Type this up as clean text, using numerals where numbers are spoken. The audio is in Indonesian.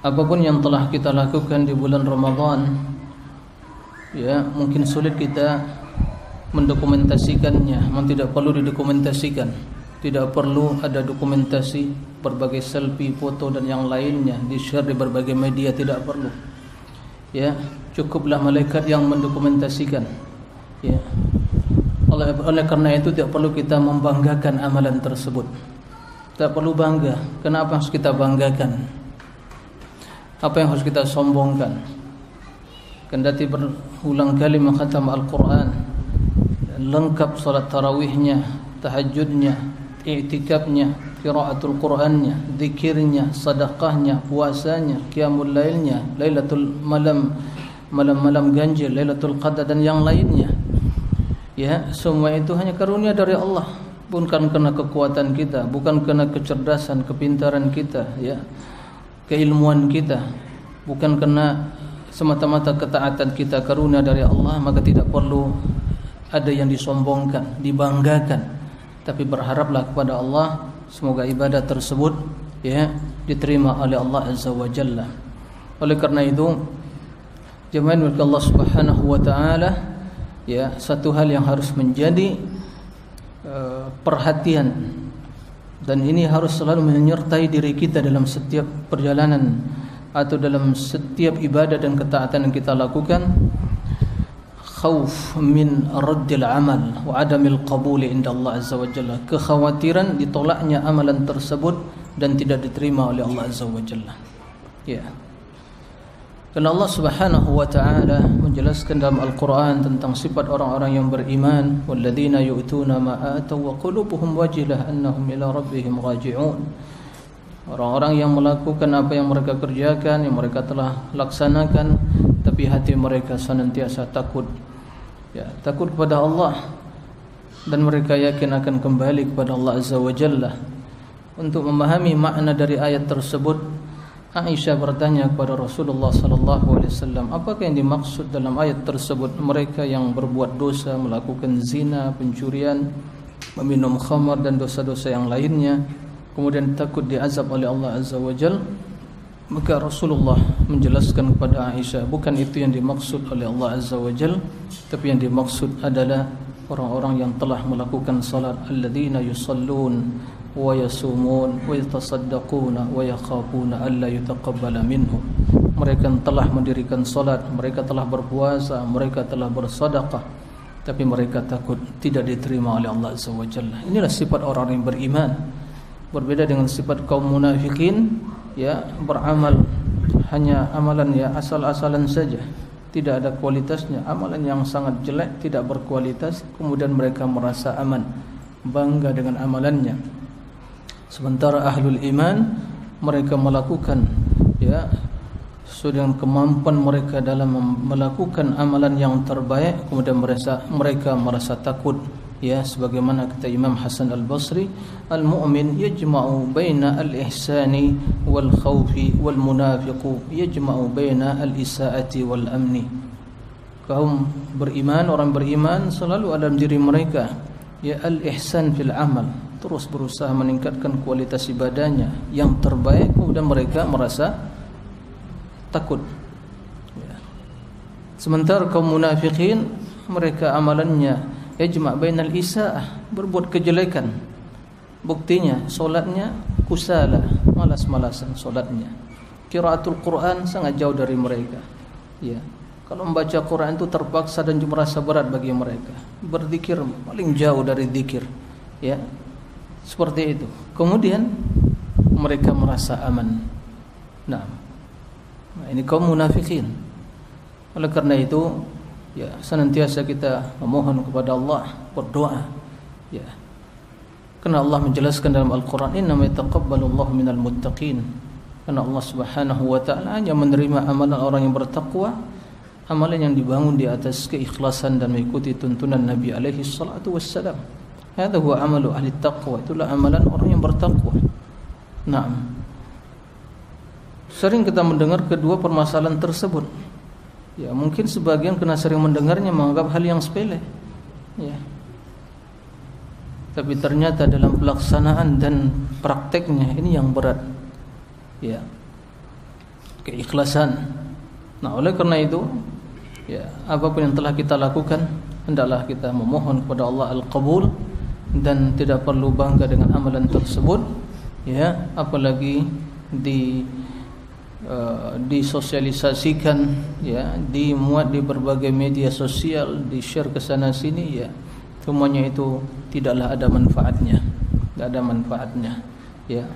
apapun yang telah kita lakukan di bulan Ramadan, ya mungkin sulit kita mendokumentasikannya. Memang tidak perlu didokumentasikan, tidak perlu ada dokumentasi berbagai selfie, foto dan yang lainnya di-share di berbagai media, tidak perlu. Ya, cukuplah malaikat yang mendokumentasikan. Ya. Oleh karena itu tidak perlu kita membanggakan amalan tersebut. Tak perlu bangga. Kenapa harus kita banggakan? Apa yang harus kita sombongkan? Kendati berulang kali mengkhatam Al-Quran, lengkap salat tarawihnya, tahajudnya, i'tikafnya, qiraatul Qur'annya, zikirnya, sedekahnya, puasanya, qiyamul lailnya, lailatul malam ganjil, lailatul qadar dan yang lainnya. Ya, semua itu hanya karunia dari Allah, bukan karena kekuatan kita, bukan karena kecerdasan, kepintaran kita, ya, keilmuan kita, bukan karena semata-mata ketaatan kita, karunia dari Allah. Maka tidak perlu ada yang disombongkan, dibanggakan, tapi berharaplah kepada Allah semoga ibadah tersebut, ya, diterima oleh Allah Azza wa Jalla. Oleh karena itu, jemaah milik Allah Subhanahu wa taala, ya, satu hal yang harus menjadi perhatian, dan ini harus selalu menyertai diri kita dalam setiap perjalanan atau dalam setiap ibadah dan ketaatan yang kita lakukan. Khauf min raddil amal wa adamil qabuli inda Allah Azza wa Jalla, kekhawatiran ditolaknya amalan tersebut dan tidak diterima oleh Allah Azza wa Jalla. Ya. Dan Allah Subhanahu wa taala menjelaskan dalam Al-Qur'an tentang sifat orang-orang yang beriman, walladzina yu'tuna ma ataw wa qulubuhum wajilah annahum ila rabbihim raji'un. Orang-orang yang melakukan apa yang mereka kerjakan, yang mereka telah laksanakan, tapi hati mereka senantiasa takut. Ya, takut kepada Allah, dan mereka yakin akan kembali kepada Allah Azza wa Jalla. Untuk memahami makna dari ayat tersebut, Aisyah bertanya kepada Rasulullah sallallahu alaihi wasallam, apakah yang dimaksud dalam ayat tersebut? Mereka yang berbuat dosa, melakukan zina, pencurian, meminum khamar dan dosa-dosa yang lainnya, kemudian takut diazab oleh Allah Azza wa Jalla. Maka Rasulullah menjelaskan kepada Aisyah, bukan itu yang dimaksud oleh Allah Azza wa Jalla, tapi yang dimaksud adalah orang-orang yang telah melakukan salat, alladzina yusallun wa yasumun wa yatasaddaquna wa yakhafuna alla yutaqabbala minhum. Mereka telah mendirikan salat, mereka telah berpuasa, mereka telah bersedekah, tapi mereka takut tidak diterima oleh Allah Azza wa Jalla. Inilah sifat orang yang beriman. Berbeda dengan sifat kaum munafikin, ya, beramal hanya amalan, ya, asal-asalan saja, tidak ada kualitasnya, amalan yang sangat jelek, tidak berkualitas, kemudian mereka merasa aman, bangga dengan amalannya. Sementara ahlul iman, mereka melakukan, ya, sesuai dengan kemampuan mereka dalam melakukan amalan yang terbaik, kemudian mereka merasa takut, ya, sebagaimana kata Imam Hasan Al-Basri, al-mu'min yajma'u baina al-ihsani wal khawfi wal munafiqu yajma'u baina al-isa'ati wal amni. Kaum beriman, orang beriman selalu ada dalam diri mereka, ya, al-ihsan fil amal, terus berusaha meningkatkan kualitas ibadahnya yang terbaik, kemudian mereka merasa takut, ya. Sementara kaum munafikin, mereka amalannya yajma' bainal isaah, berbuat kejelekan. Buktinya solatnya kusala, malas-malasan solatnya. Qiraatul Quran sangat jauh dari mereka. Ya. Kalau membaca Quran itu terpaksa dan merasa berat bagi mereka. Berzikir paling jauh dari zikir. Ya. Seperti itu. Kemudian mereka merasa aman. Nah, ini kaum munafikin. Oleh karena itu, ya, senantiasa kita memohon kepada Allah, berdoa, ya. Karena Allah menjelaskan dalam Al-Quran, innama yataqabbalullahu minal muttaqin. Karena Allah Subhanahu wa ta'ala hanya menerima amalan orang yang bertakwa, amalan yang dibangun di atas keikhlasan dan mengikuti tuntunan Nabi alaihi salatu wassalam. Hadza huwa amalu ahli taqwa, itulah amalan orang yang bertakwa. Naam. Sering kita mendengar kedua permasalahan tersebut. Ya, mungkin sebagian kena sering mendengarnya menganggap hal yang sepele, ya. Tapi ternyata dalam pelaksanaan dan prakteknya ini yang berat, ya. keikhlasan. Nah, oleh karena itu, ya, apapun yang telah kita lakukan, hendaklah kita memohon kepada Allah al-qabul dan tidak perlu bangga dengan amalan tersebut, ya, apalagi disosialisasikan, ya, dimuat di berbagai media sosial, di-share ke sana sini, ya. Semuanya itu tidaklah ada manfaatnya. Tidak ada manfaatnya, ya.